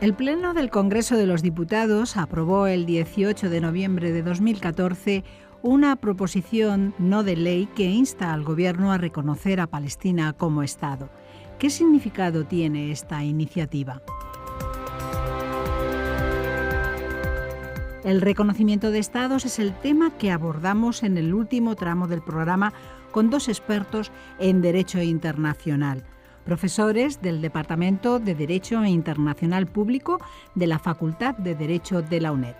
El Pleno del Congreso de los Diputados aprobó el 18 de noviembre de 2014 una proposición no de ley que insta al Gobierno a reconocer a Palestina como Estado. ¿Qué significado tiene esta iniciativa? El reconocimiento de Estados es el tema que abordamos en el último tramo del programa con dos expertos en Derecho Internacional, profesores del Departamento de Derecho Internacional Público de la Facultad de Derecho de la UNED.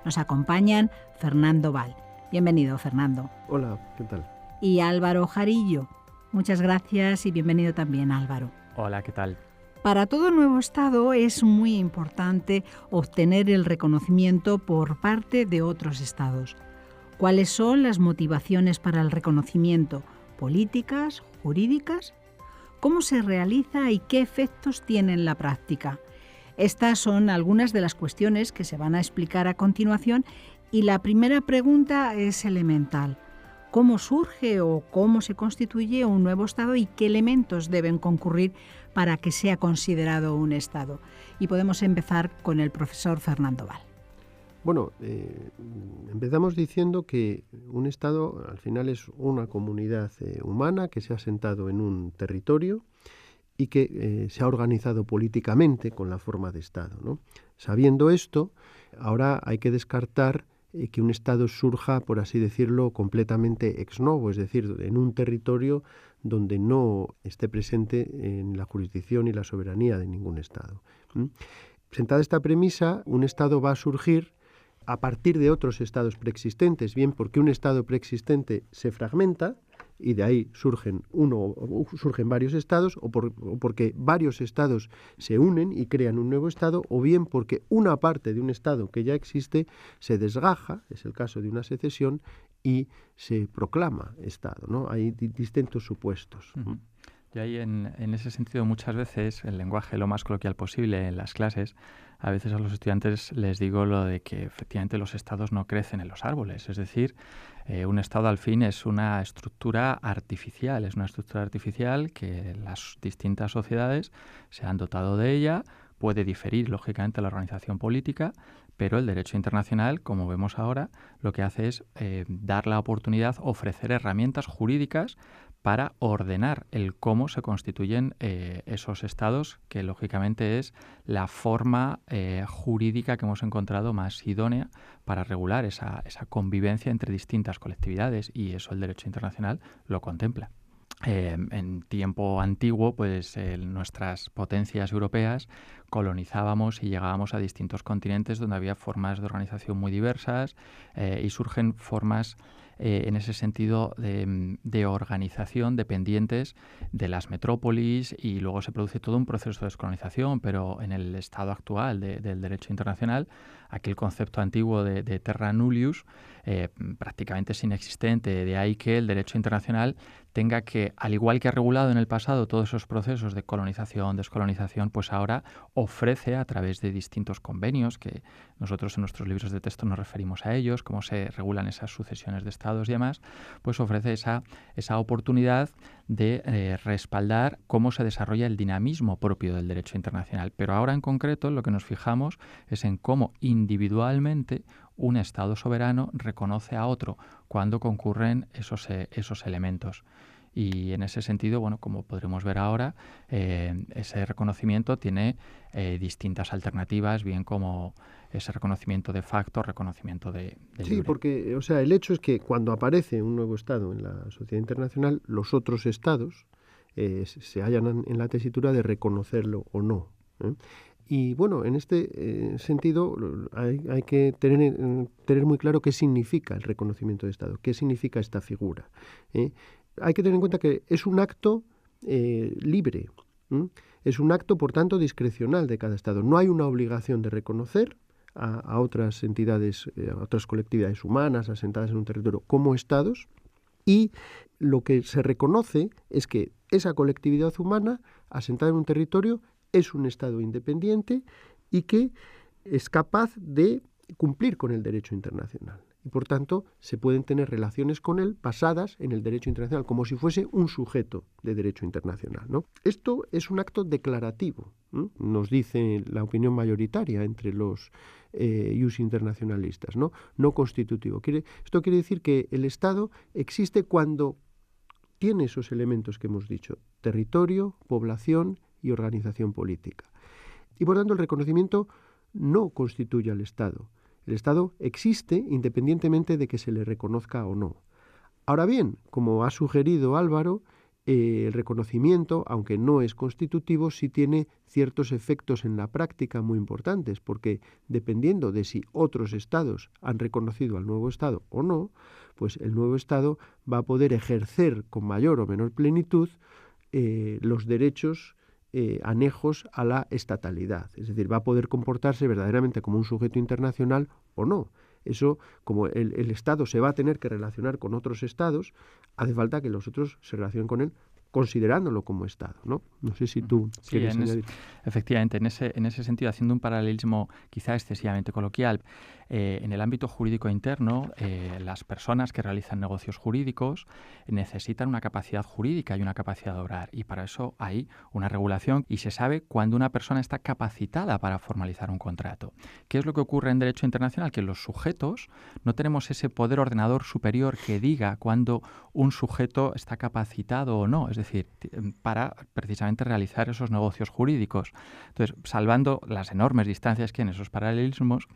Nos acompañan Fernando Val. Bienvenido, Fernando. Hola, ¿qué tal? Y Álvaro Jarillo. Muchas gracias y bienvenido también, Álvaro. Hola, ¿qué tal? Para todo nuevo Estado es muy importante obtener el reconocimiento por parte de otros Estados. ¿Cuáles son las motivaciones para el reconocimiento? ¿Políticas? ¿Jurídicas? ¿Cómo se realiza y qué efectos tiene en la práctica? Estas son algunas de las cuestiones que se van a explicar a continuación y la primera pregunta es elemental. ¿Cómo surge o cómo se constituye un nuevo Estado y qué elementos deben concurrir para que sea considerado un Estado? Y podemos empezar con el profesor Fernando Val. Bueno, empezamos diciendo que un Estado al final es una comunidad humana que se ha asentado en un territorio y que se ha organizado políticamente con la forma de Estado, ¿no? Sabiendo esto, ahora hay que descartar que un Estado surja, por así decirlo, completamente ex novo, es decir, en un territorio donde no esté presente en la jurisdicción y la soberanía de ningún Estado. Sentada esta premisa, un Estado va a surgir a partir de otros estados preexistentes, bien porque un estado preexistente se fragmenta y de ahí surgen varios estados, o porque varios estados se unen y crean un nuevo estado, o bien porque una parte de un estado que ya existe se desgaja, es el caso de una secesión, y se proclama estado, ¿no? Hay distintos supuestos. Uh-huh. Y ahí en ese sentido muchas veces el lenguaje lo más coloquial posible en las clases, a veces a los estudiantes les digo lo de que efectivamente los estados no crecen en los árboles, es decir, un estado al fin es una estructura artificial, que las distintas sociedades se han dotado de ella, puede diferir lógicamente la organización política, pero el derecho internacional, como vemos ahora, lo que hace es dar la oportunidad, ofrecer herramientas jurídicas para ordenar el cómo se constituyen esos estados, que lógicamente es la forma jurídica que hemos encontrado más idónea para regular esa convivencia entre distintas colectividades, y eso el derecho internacional lo contempla. En tiempo antiguo, pues nuestras potencias europeas colonizábamos y llegábamos a distintos continentes donde había formas de organización muy diversas y surgen formas en ese sentido de organización dependientes de las metrópolis, y luego se produce todo un proceso de descolonización, pero en el estado actual del derecho internacional, aquel concepto antiguo de terra nullius prácticamente es inexistente, de ahí que el derecho internacional tenga que, al igual que ha regulado en el pasado todos esos procesos de colonización, descolonización, pues ahora ofrece a través de distintos convenios, que nosotros en nuestros libros de texto nos referimos a ellos, cómo se regulan esas sucesiones de estados y demás, pues ofrece esa oportunidad de respaldar cómo se desarrolla el dinamismo propio del derecho internacional. Pero ahora en concreto lo que nos fijamos es en cómo individualmente un Estado soberano reconoce a otro cuando concurren esos elementos. Y en ese sentido, bueno, como podremos ver ahora, ese reconocimiento tiene distintas alternativas, bien como ese reconocimiento de facto, reconocimiento de Sí, jure. porque, o sea, el hecho es que cuando aparece un nuevo Estado en la sociedad internacional, los otros Estados se hallan en la tesitura de reconocerlo o no, ¿eh? Y bueno, en este sentido hay que tener muy claro qué significa el reconocimiento de Estado, qué significa esta figura, ¿eh? Hay que tener en cuenta que es un acto libre, es un acto, por tanto, discrecional de cada Estado. No hay una obligación de reconocer a otras entidades, a otras colectividades humanas asentadas en un territorio como Estados, y lo que se reconoce es que esa colectividad humana asentada en un territorio es un Estado independiente y que es capaz de cumplir con el derecho internacional. y por tanto se pueden tener relaciones con él basadas en el derecho internacional, como si fuese un sujeto de derecho internacional, ¿no? Esto es un acto declarativo, ¿no? Nos dice la opinión mayoritaria entre los ius internacionalistas, ¿no? No constitutivo. Esto quiere decir que el Estado existe cuando tiene esos elementos que hemos dicho: territorio, población y organización política. Y por tanto el reconocimiento no constituye al Estado. El Estado existe independientemente de que se le reconozca o no. Ahora bien, como ha sugerido Álvaro, el reconocimiento, aunque no es constitutivo, sí tiene ciertos efectos en la práctica muy importantes, porque dependiendo de si otros estados han reconocido al nuevo Estado o no, pues el nuevo Estado va a poder ejercer con mayor o menor plenitud los derechos anejos a la estatalidad. Es decir, va a poder comportarse verdaderamente como un sujeto internacional o no. Eso, como el Estado se va a tener que relacionar con otros estados, hace falta que los otros se relacionen con él considerándolo como Estado, ¿no? No sé si tú quieres añadir. Efectivamente, en ese sentido, haciendo un paralelismo quizá excesivamente coloquial, en el ámbito jurídico interno, las personas que realizan negocios jurídicos necesitan una capacidad jurídica y una capacidad de obrar, y para eso hay una regulación y se sabe cuándo una persona está capacitada para formalizar un contrato. ¿Qué es lo que ocurre en derecho internacional? Que los sujetos no tenemos ese poder ordenador superior que diga cuándo un sujeto está capacitado o no, es decir, para precisamente realizar esos negocios jurídicos. Entonces, salvando las enormes distancias que hay en esos paralelismos,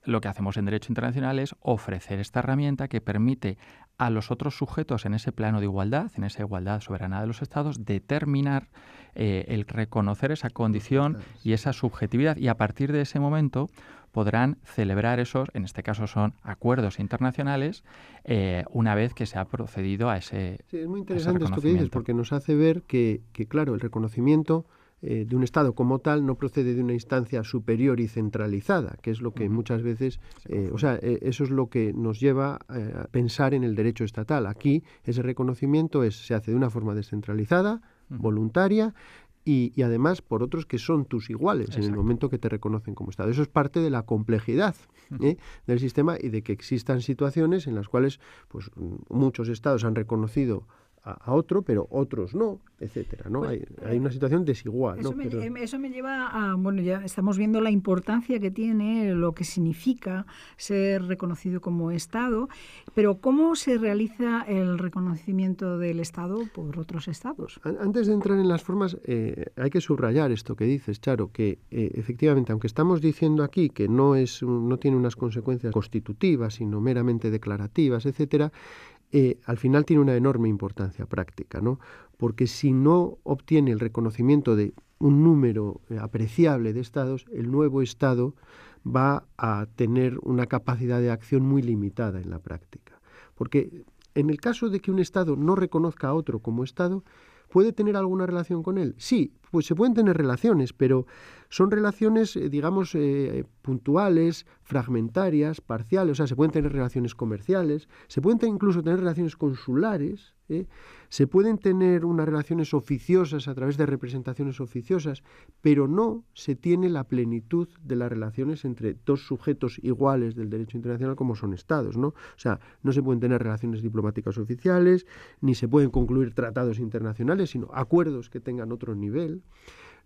lo que hacemos en derecho internacional es ofrecer esta herramienta que permite a los otros sujetos en ese plano de igualdad, en esa igualdad soberana de los estados, determinar el reconocer esa condición y esa subjetividad, y a partir de ese momento podrán celebrar esos, en este caso son acuerdos internacionales, una vez que se ha procedido a ese Sí, es muy interesante esto que dices, porque nos hace ver que claro, el reconocimiento de un Estado como tal no procede de una instancia superior y centralizada, que es lo que muchas veces, eso es lo que nos lleva a pensar en el derecho estatal. Aquí ese reconocimiento se hace de una forma descentralizada, voluntaria, y además por otros que son tus iguales. Exacto. En el momento que te reconocen como Estado. Eso es parte de la complejidad del sistema, y de que existan situaciones en las cuales pues muchos Estados han reconocido a otro, pero otros no, etcétera, ¿no? Pues, hay una situación desigual, eso, ¿no? Eso me lleva a, bueno, ya estamos viendo la importancia que tiene, lo que significa ser reconocido como Estado, pero ¿cómo se realiza el reconocimiento del Estado por otros Estados? Antes de entrar en las formas, hay que subrayar esto que dices, Charo, que efectivamente, aunque estamos diciendo aquí que no tiene unas consecuencias constitutivas, sino meramente declarativas, etcétera, al final tiene una enorme importancia práctica, ¿no? Porque si no obtiene el reconocimiento de un número apreciable de estados, el nuevo Estado va a tener una capacidad de acción muy limitada en la práctica. Porque en el caso de que un Estado no reconozca a otro como Estado, ¿puede tener alguna relación con él? Sí, pues se pueden tener relaciones, pero son relaciones, digamos, puntuales, fragmentarias, parciales. O sea, se pueden tener relaciones comerciales, se pueden incluso tener relaciones consulares, se pueden tener unas relaciones oficiosas a través de representaciones oficiosas, pero no se tiene la plenitud de las relaciones entre dos sujetos iguales del derecho internacional como son estados, ¿no? O sea, no se pueden tener relaciones diplomáticas oficiales, ni se pueden concluir tratados internacionales, sino acuerdos que tengan otro nivel.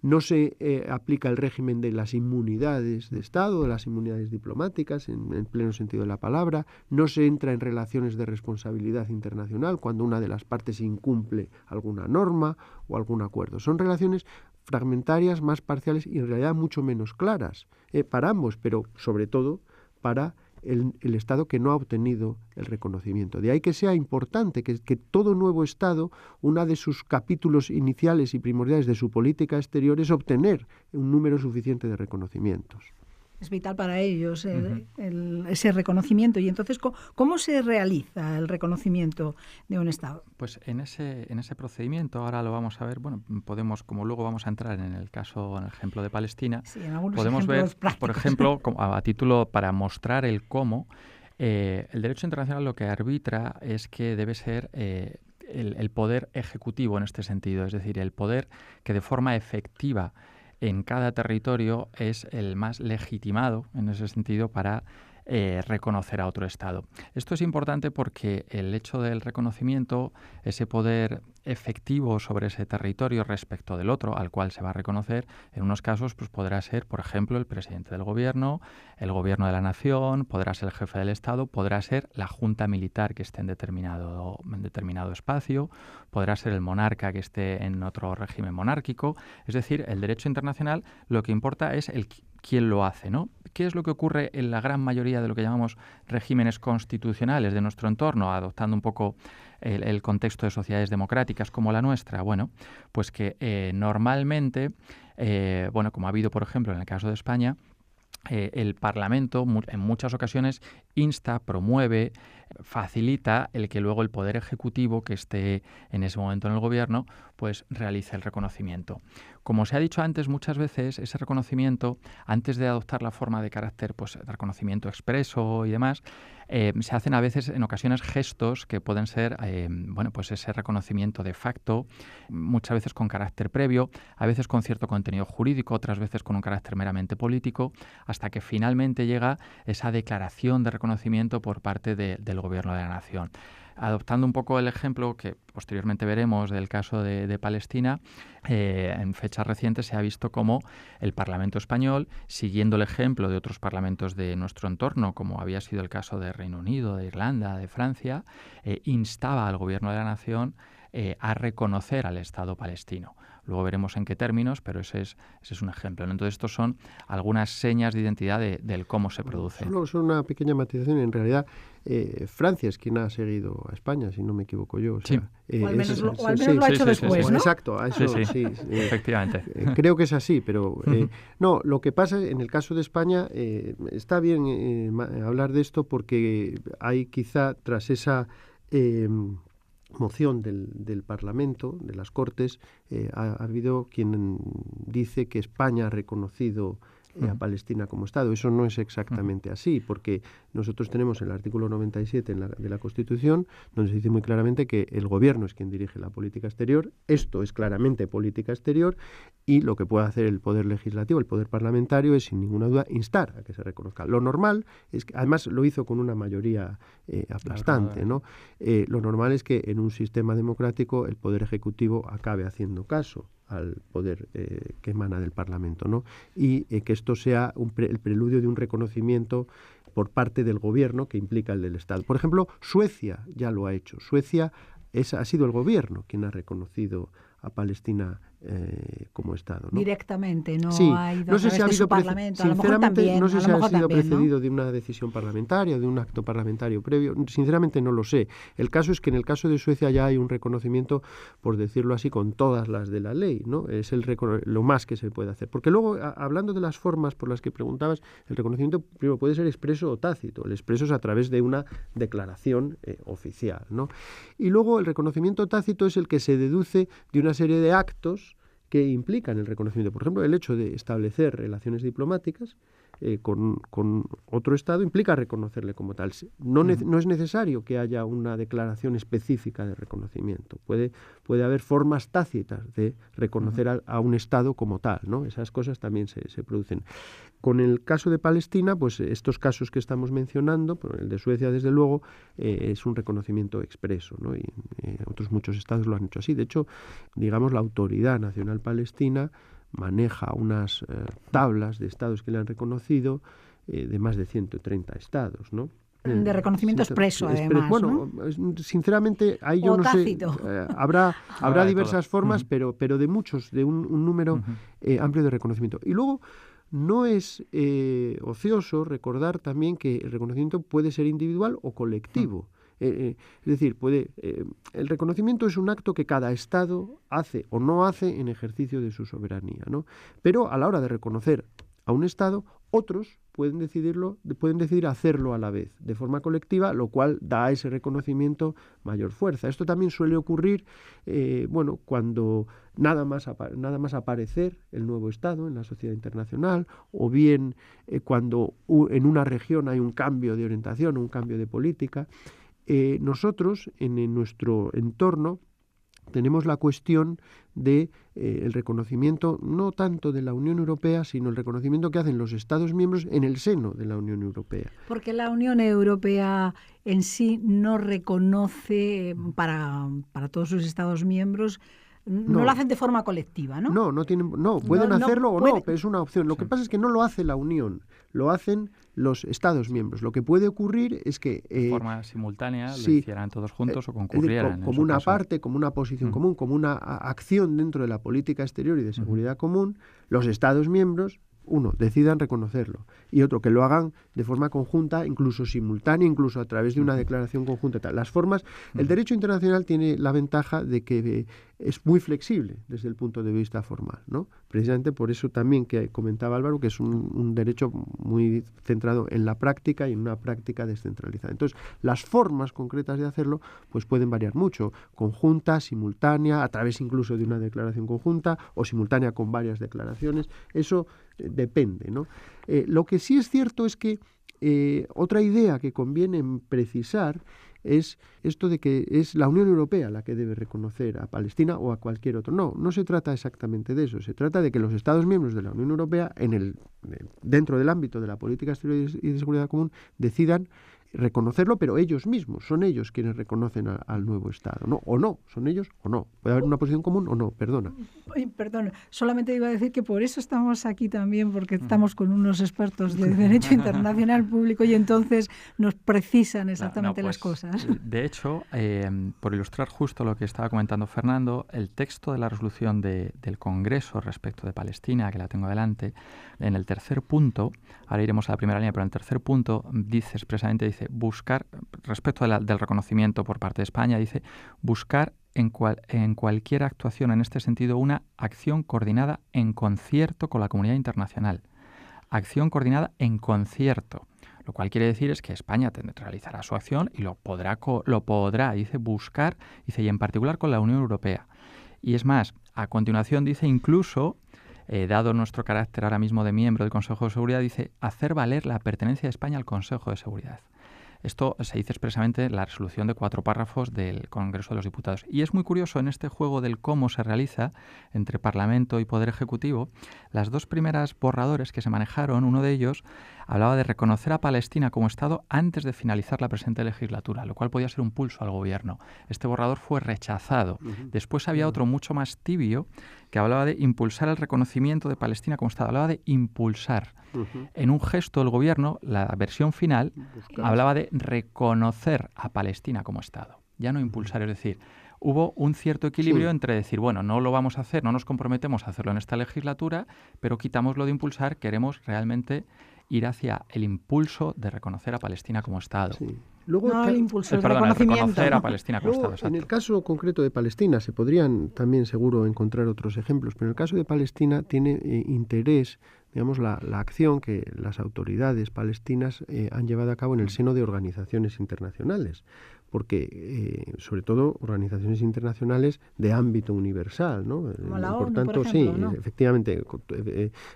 No se aplica el régimen de las inmunidades de Estado, de las inmunidades diplomáticas, en pleno sentido de la palabra. No se entra en relaciones de responsabilidad internacional cuando una de las partes incumple alguna norma o algún acuerdo. Son relaciones fragmentarias, más parciales y en realidad mucho menos claras para ambos, pero sobre todo para el Estado que no ha obtenido el reconocimiento. De ahí que sea importante que todo nuevo Estado, uno de sus capítulos iniciales y primordiales de su política exterior es obtener un número suficiente de reconocimientos. Es vital para ellos ese reconocimiento. Y entonces, ¿cómo se realiza el reconocimiento de un Estado? Pues en ese procedimiento, ahora lo vamos a ver, bueno, podemos, como luego vamos a entrar en el ejemplo de Palestina, sí, en podemos ver, prácticos. Por ejemplo, a título para mostrar el cómo, el derecho internacional lo que arbitra es que debe ser el poder ejecutivo en este sentido, es decir, el poder que de forma efectiva en cada territorio es el más legitimado en ese sentido para reconocer a otro Estado. Esto es importante porque el hecho del reconocimiento, ese poder efectivo sobre ese territorio respecto del otro al cual se va a reconocer, en unos casos pues podrá ser, por ejemplo, el presidente del gobierno, el gobierno de la nación, podrá ser el jefe del Estado, podrá ser la junta militar que esté en determinado espacio, podrá ser el monarca que esté en otro régimen monárquico. Es decir, el derecho internacional lo que importa es quién lo hace, ¿no? ¿Qué es lo que ocurre en la gran mayoría de lo que llamamos regímenes constitucionales de nuestro entorno, adoptando un poco el contexto de sociedades democráticas como la nuestra? Bueno, pues que normalmente, como ha habido, por ejemplo, en el caso de España, el Parlamento en muchas ocasiones insta, promueve, facilita el que luego el Poder Ejecutivo, que esté en ese momento en el Gobierno, pues realice el reconocimiento. Como se ha dicho antes, muchas veces ese reconocimiento, antes de adoptar la forma de carácter, pues de reconocimiento expreso y demás, se hacen a veces, en ocasiones, gestos que pueden ser, pues ese reconocimiento de facto, muchas veces con carácter previo, a veces con cierto contenido jurídico, otras veces con un carácter meramente político, hasta que finalmente llega esa declaración de reconocimiento por parte del Gobierno de la Nación. Adoptando un poco el ejemplo que posteriormente veremos del caso de Palestina, en fechas recientes se ha visto cómo el Parlamento español, siguiendo el ejemplo de otros parlamentos de nuestro entorno, como había sido el caso de Reino Unido, de Irlanda, de Francia, instaba al Gobierno de la Nación a reconocer al Estado palestino. Luego veremos en qué términos, pero ese es un ejemplo, ¿no? Entonces, estos son algunas señas de identidad del cómo se produce. Solo una pequeña matización. En realidad, Francia es quien ha seguido a España, si no me equivoco yo. O sea, sí. O al menos lo ha hecho después, ¿no? Exacto, a eso sí. Efectivamente. Creo que es así, pero no, lo que pasa en el caso de España, está bien hablar de esto porque hay quizá tras esa moción del Parlamento, de las Cortes, ha habido quien dice que España ha reconocido a Palestina como Estado. Eso no es exactamente así, porque nosotros tenemos el artículo 97 de la Constitución, donde se dice muy claramente que el Gobierno es quien dirige la política exterior. Esto es claramente política exterior, y lo que puede hacer el Poder Legislativo, el Poder Parlamentario, es sin ninguna duda instar a que se reconozca. Lo normal es que, además lo hizo con una mayoría aplastante, ¿no? Lo normal es que en un sistema democrático el Poder Ejecutivo acabe haciendo caso al poder que emana del Parlamento, ¿no? Y que esto sea el preludio de un reconocimiento por parte del Gobierno que implica el del Estado. Por ejemplo, Suecia ya lo ha hecho. Suecia ha sido el Gobierno quien ha reconocido a Palestina como Estado, ¿no? Directamente, no sí, ha ido no sé si ha habido Parlamento. Sinceramente, no sé si ha sido precedido, ¿no?, de una decisión parlamentaria, de un acto parlamentario previo. Sinceramente no lo sé. El caso es que en el caso de Suecia ya hay un reconocimiento, por decirlo así, con todas las de la ley, ¿no? Es lo más que se puede hacer. Porque luego, hablando de las formas por las que preguntabas, el reconocimiento primero puede ser expreso o tácito. El expreso es a través de una declaración oficial, ¿no? Y luego el reconocimiento tácito es el que se deduce de una serie de actos que implican el reconocimiento. Por ejemplo, el hecho de establecer relaciones diplomáticas con otro Estado implica reconocerle como tal. No es necesario que haya una declaración específica de reconocimiento. Puede haber formas tácitas de reconocer a un Estado como tal, ¿no? Esas cosas también se producen. Con el caso de Palestina, pues estos casos que estamos mencionando, el de Suecia desde luego, es un reconocimiento expreso, ¿no? Y otros muchos estados lo han hecho así. De hecho, digamos, la Autoridad Nacional Palestina maneja unas tablas de estados que le han reconocido, de más de 130 estados, ¿no? De reconocimiento expreso, además, bueno, ¿no? Sinceramente, ahí yo o no tácito. sé. Habrá diversas formas, pero de muchos, de un número amplio de reconocimiento. Y luego, no es ocioso recordar también que el reconocimiento puede ser individual o colectivo. Es decir, el reconocimiento es un acto que cada Estado hace o no hace en ejercicio de su soberanía, ¿no? Pero a la hora de reconocer a un Estado, otros pueden decidir hacerlo a la vez, de forma colectiva, lo cual da a ese reconocimiento mayor fuerza. Esto también suele ocurrir cuando nada más aparecer el nuevo Estado en la sociedad internacional, o bien cuando en una región hay un cambio de orientación, un cambio de política. Nosotros, en nuestro entorno, tenemos la cuestión de el reconocimiento no tanto de la Unión Europea, sino el reconocimiento que hacen los Estados miembros en el seno de la Unión Europea. Porque la Unión Europea en sí no reconoce para todos sus Estados miembros, no lo hacen de forma colectiva, ¿no? Pueden hacerlo o no, pero es una opción. Lo que pasa es que no lo hace la Unión, lo hacen los Estados miembros. Lo que puede ocurrir es que... de forma simultánea lo hicieran todos juntos o concurrieran. Como una parte, como una posición común, como una acción dentro de la política exterior y de seguridad común, los Estados miembros, uno, decidan reconocerlo, y otro, que lo hagan de forma conjunta, incluso simultánea, incluso a través de una declaración conjunta. Las formas, el derecho internacional tiene la ventaja de que es muy flexible desde el punto de vista formal, ¿no? Precisamente por eso también que comentaba Álvaro, que es un derecho muy centrado en la práctica y en una práctica descentralizada. Entonces, las formas concretas de hacerlo pues pueden variar mucho, conjunta, simultánea, a través incluso de una declaración conjunta o simultánea con varias declaraciones. Eso depende, ¿no? Lo que sí es cierto es que otra idea que conviene precisar es esto de que es la Unión Europea la que debe reconocer a Palestina o a cualquier otro. No se trata exactamente de eso. Se trata de que los Estados miembros de la Unión Europea, dentro del ámbito de la política exterior y de seguridad común, decidan reconocerlo, pero ellos mismos, son ellos quienes reconocen al nuevo Estado, ¿no? O no, son ellos o no. Puede haber una posición común o no, perdona. Perdón, solamente iba a decir que por eso estamos aquí también, porque estamos con unos expertos de Derecho Internacional Público y entonces nos precisan exactamente las cosas. De hecho, por ilustrar justo lo que estaba comentando Fernando, el texto de la resolución del Congreso respecto de Palestina, que la tengo delante, en el tercer punto, ahora iremos a la primera línea, pero en el tercer punto dice buscar, respecto del reconocimiento por parte de España, dice buscar en cualquier actuación en este sentido una acción coordinada en concierto con la comunidad internacional. Acción coordinada en concierto, lo cual quiere decir es que España realizará su acción y lo podrá, dice, buscar, dice, y en particular con la Unión Europea. Y es más, a continuación dice incluso, dado nuestro carácter ahora mismo de miembro del Consejo de Seguridad, dice hacer valer la pertenencia de España al Consejo de Seguridad. Esto se dice expresamente en la resolución de 4 párrafos del Congreso de los Diputados. Y es muy curioso en este juego del cómo se realiza entre Parlamento y Poder Ejecutivo, las 2 primeras borradores que se manejaron, uno de ellos hablaba de reconocer a Palestina como Estado antes de finalizar la presente legislatura, lo cual podía ser un pulso al gobierno. Este borrador fue rechazado. Después había otro mucho más tibio que hablaba de impulsar el reconocimiento de Palestina como Estado. Hablaba de impulsar. En un gesto del gobierno, la versión final hablaba de reconocer a Palestina como Estado. Ya no impulsar, es decir, hubo un cierto equilibrio entre decir, bueno, no lo vamos a hacer, no nos comprometemos a hacerlo en esta legislatura, pero quitamos lo de impulsar, queremos realmente ir hacia el impulso de reconocer a Palestina como Estado. Sí. Luego, reconocer a Palestina como Estado. Exacto. En el caso concreto de Palestina, se podrían también seguro encontrar otros ejemplos, pero en el caso de Palestina tiene interés, digamos, la acción que las autoridades palestinas han llevado a cabo en el seno de organizaciones internacionales, porque sobre todo organizaciones internacionales de ámbito universal, ¿no? Como la por ONU, tanto, por ejemplo, sí, ¿no? efectivamente,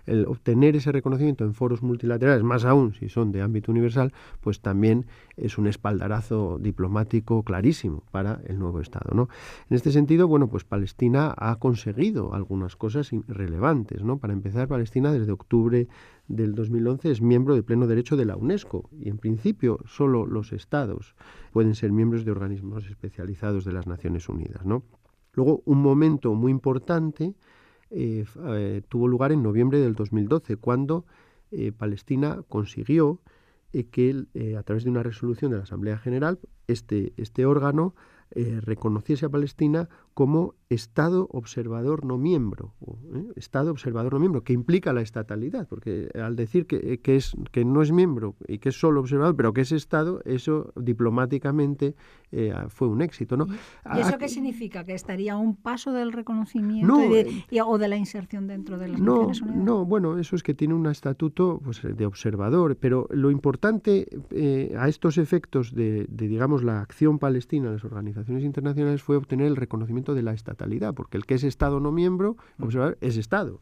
el obtener ese reconocimiento en foros multilaterales, más aún si son de ámbito universal, pues también es un espaldarazo diplomático clarísimo para el nuevo Estado, ¿no? En este sentido, bueno, pues Palestina ha conseguido algunas cosas relevantes, ¿no? Para empezar, Palestina desde octubre del 2011 es miembro de pleno derecho de la UNESCO y en principio solo los estados pueden ser miembros de organismos especializados de las Naciones Unidas, ¿no? Luego, un momento muy importante tuvo lugar en noviembre del 2012, cuando Palestina consiguió que a través de una resolución de la Asamblea General este órgano reconociese a Palestina como Estado observador no miembro, Estado observador no miembro, que implica la estatalidad, porque al decir que no es miembro y que es solo observador, pero que es Estado, eso diplomáticamente fue un éxito, ¿no? ¿Y eso qué significa? ¿Que estaría a un paso del reconocimiento o de la inserción dentro de las Naciones Unidas? No, bueno, eso es que tiene un estatuto pues, de observador, pero lo importante a estos efectos de, digamos, la acción palestina en las organizaciones internacionales fue obtener el reconocimiento de la estatalidad, porque el que es Estado no miembro, observador, es Estado.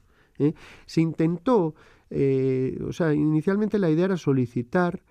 Se intentó, inicialmente la idea era solicitar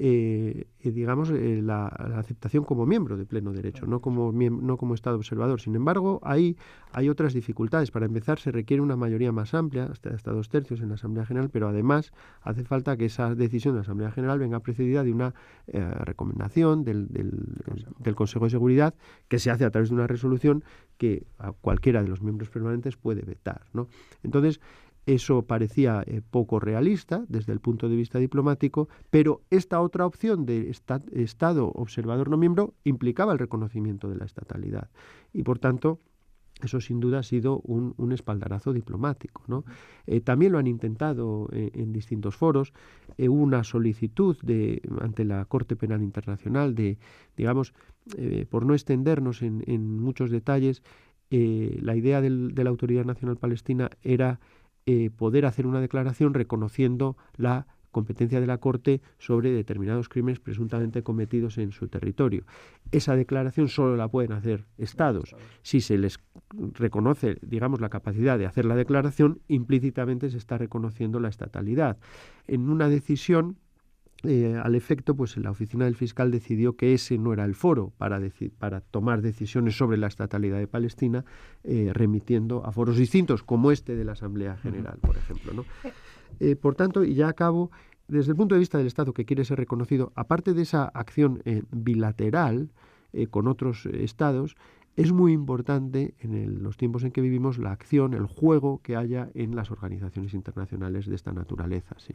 la aceptación como miembro de pleno derecho, no como Estado observador. Sin embargo, ahí hay otras dificultades. Para empezar, se requiere una mayoría más amplia, hasta 2/3 en la Asamblea General, pero además hace falta que esa decisión de la Asamblea General venga precedida de una recomendación del Consejo de Seguridad, que se hace a través de una resolución que a cualquiera de los miembros permanentes puede vetar, ¿no? Entonces, eso parecía poco realista desde el punto de vista diplomático, pero esta otra opción de Estado observador no miembro implicaba el reconocimiento de la estatalidad. Y, por tanto, eso sin duda ha sido un espaldarazo diplomático, ¿no? También lo han intentado en distintos foros. Hubo una solicitud ante la Corte Penal Internacional por no extendernos en muchos detalles, la idea de la Autoridad Nacional Palestina era poder hacer una declaración reconociendo la competencia de la Corte sobre determinados crímenes presuntamente cometidos en su territorio. Esa declaración solo la pueden hacer Estados. Si se les reconoce, la capacidad de hacer la declaración, implícitamente se está reconociendo la estatalidad. En una decisión, al efecto, pues la oficina del fiscal decidió que ese no era el foro para tomar decisiones sobre la estatalidad de Palestina, remitiendo a foros distintos, como este de la Asamblea General, por ejemplo, ¿no? Por tanto, y ya acabo, desde el punto de vista del Estado que quiere ser reconocido, aparte de esa acción bilateral con otros Estados, es muy importante en los tiempos en que vivimos la acción, el juego que haya en las organizaciones internacionales de esta naturaleza, sí.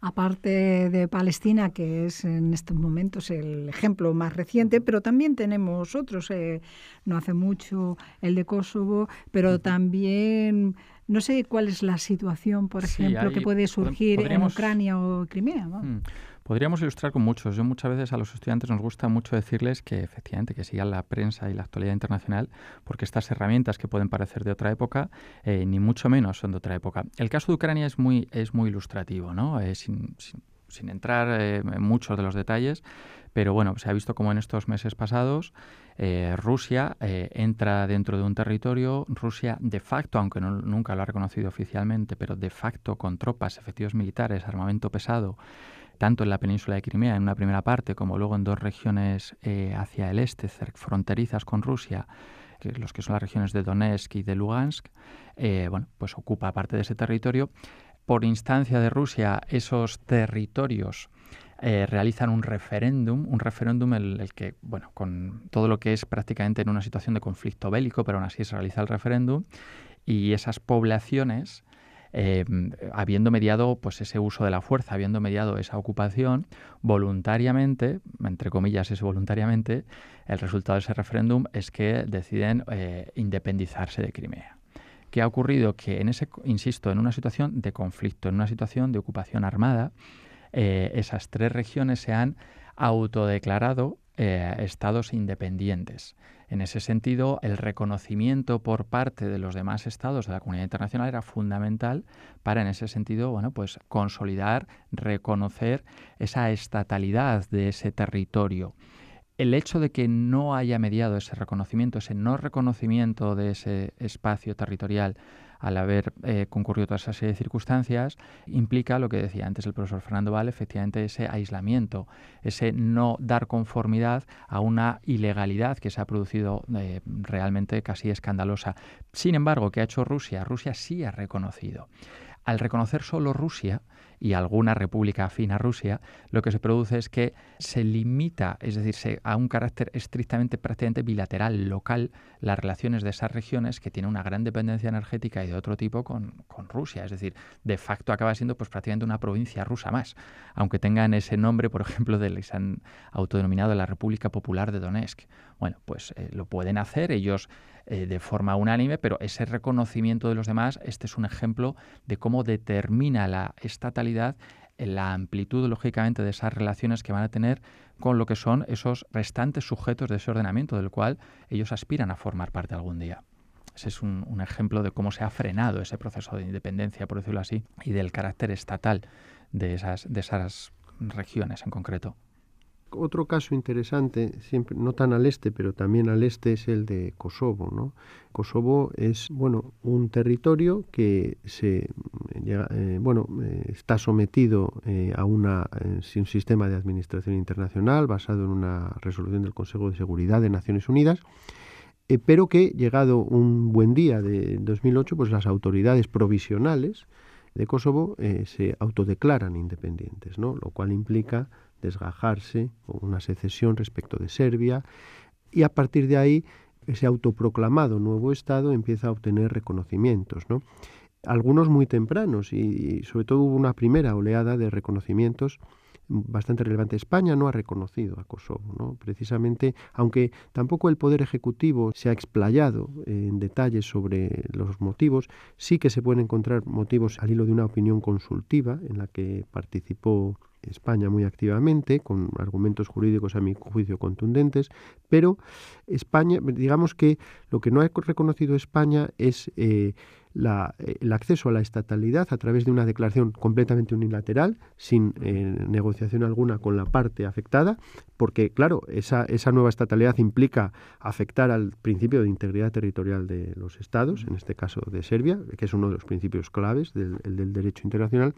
Aparte de Palestina, que es en estos momentos el ejemplo más reciente, pero también tenemos otros, no hace mucho el de Kosovo, pero también no sé cuál es la situación, por ejemplo, que puede surgir en Ucrania o Crimea, ¿no? Podríamos ilustrar con muchos. Yo muchas veces a los estudiantes nos gusta mucho decirles que efectivamente que sigan la prensa y la actualidad internacional, porque estas herramientas que pueden parecer de otra época, ni mucho menos son de otra época. El caso de Ucrania es muy ilustrativo, ¿no? Sin entrar en muchos de los detalles, pero bueno, se ha visto como en estos meses pasados Rusia entra dentro de un territorio, Rusia de facto, aunque nunca lo ha reconocido oficialmente, pero de facto con tropas, efectivos militares, armamento pesado, tanto en la península de Crimea, en una primera parte, como luego en dos regiones hacia el este, fronterizas con Rusia, los que son las regiones de Donetsk y de Lugansk, pues ocupa parte de ese territorio. Por instancia de Rusia, esos territorios realizan un referéndum el que, con todo lo que es prácticamente en una situación de conflicto bélico, pero aún así se realiza el referéndum, y esas poblaciones, habiendo mediado pues ese uso de la fuerza, habiendo mediado esa ocupación, voluntariamente, entre comillas es voluntariamente, el resultado de ese referéndum es que deciden independizarse de Crimea. ¿Qué ha ocurrido? Que en una situación de conflicto, en una situación de ocupación armada, esas tres regiones se han autodeclarado estados independientes. En ese sentido, el reconocimiento por parte de los demás estados de la comunidad internacional era fundamental para, en ese sentido, pues consolidar, reconocer esa estatalidad de ese territorio. El hecho de que no haya mediado ese reconocimiento, ese no reconocimiento de ese espacio territorial al haber concurrido toda esa serie de circunstancias, implica lo que decía antes el profesor Fernando Val, efectivamente ese aislamiento, ese no dar conformidad a una ilegalidad que se ha producido realmente casi escandalosa. Sin embargo, ¿qué ha hecho Rusia? Rusia sí ha reconocido. Al reconocer solo Rusia y alguna república afín a Rusia, lo que se produce es que se limita, es decir, a un carácter estrictamente, prácticamente bilateral, local, las relaciones de esas regiones que tienen una gran dependencia energética y de otro tipo con Rusia. Es decir, de facto acaba siendo pues prácticamente una provincia rusa más, aunque tengan ese nombre, por ejemplo, se han autodenominado la República Popular de Donetsk. Bueno, pues lo pueden hacer ellos de forma unánime, pero ese reconocimiento de los demás, este es un ejemplo de cómo determina la estatalidad la amplitud, lógicamente, de esas relaciones que van a tener con lo que son esos restantes sujetos de ese ordenamiento del cual ellos aspiran a formar parte algún día. Ese es un ejemplo de cómo se ha frenado ese proceso de independencia, por decirlo así, y del carácter estatal de esas regiones en concreto. Otro caso interesante, siempre no tan al este, pero también al este, es el de Kosovo, ¿no? Kosovo es, un territorio que se está sometido a un sistema de administración internacional basado en una resolución del Consejo de Seguridad de Naciones Unidas, pero que, llegado un buen día de 2008, pues las autoridades provisionales de Kosovo se autodeclaran independientes, ¿no? Lo cual implica desgajarse o una secesión respecto de Serbia, y a partir de ahí ese autoproclamado nuevo Estado empieza a obtener reconocimientos, ¿no? Algunos muy tempranos, y sobre todo hubo una primera oleada de reconocimientos bastante relevante. España no ha reconocido a Kosovo, ¿no? Precisamente, aunque tampoco el Poder Ejecutivo se ha explayado en detalles sobre los motivos, sí que se pueden encontrar motivos al hilo de una opinión consultiva en la que participó España muy activamente, con argumentos jurídicos a mi juicio contundentes, pero España, digamos que lo que no ha reconocido España es el acceso a la estatalidad a través de una declaración completamente unilateral, sin negociación alguna con la parte afectada, porque, claro, esa nueva estatalidad implica afectar al principio de integridad territorial de los estados, en este caso de Serbia, que es uno de los principios claves del derecho internacional.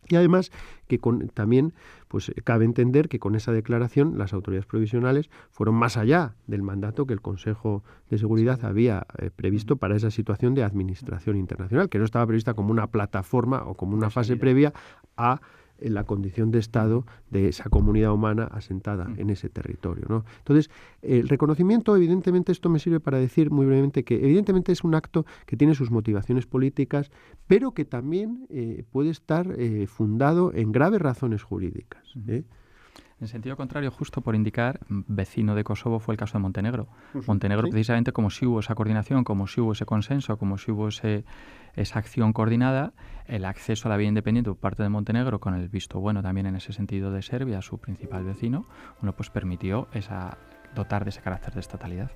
Y además que también pues cabe entender que con esa declaración las autoridades provisionales fueron más allá del mandato que el Consejo de Seguridad había previsto para esa situación de administración internacional, que no estaba prevista como una plataforma o como una fase previa a la condición de Estado de esa comunidad humana asentada en ese territorio, ¿no? Entonces, el reconocimiento, evidentemente, esto me sirve para decir muy brevemente que evidentemente es un acto que tiene sus motivaciones políticas, pero que también puede estar fundado en graves razones jurídicas. En sentido contrario, justo por indicar, vecino de Kosovo fue el caso de Montenegro. Montenegro, precisamente, como si hubo esa coordinación, como si hubo ese consenso, como si hubo esa acción coordinada, el acceso a la vía independiente por parte de Montenegro, con el visto bueno también en ese sentido de Serbia, su principal vecino, pues permitió dotar de ese carácter de estatalidad.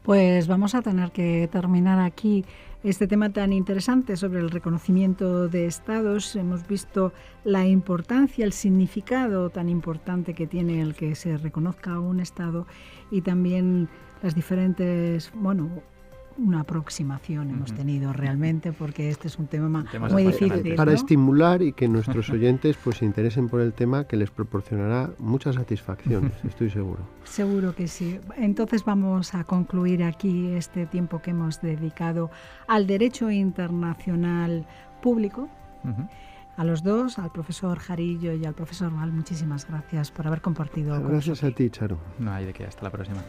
Pues vamos a tener que terminar aquí este tema tan interesante sobre el reconocimiento de estados. Hemos visto la importancia, el significado tan importante que tiene el que se reconozca un estado, y también las diferentes, una aproximación hemos tenido realmente, porque este es un tema muy difícil, para ¿no? estimular y que nuestros oyentes pues se interesen por el tema, que les proporcionará muchas satisfacciones, estoy seguro. Seguro que sí. Entonces vamos a concluir aquí este tiempo que hemos dedicado al derecho internacional público. A los dos, al profesor Jarillo y al profesor Val, muchísimas gracias por haber compartido. Gracias a ti, Charo. No hay de qué, hasta la próxima.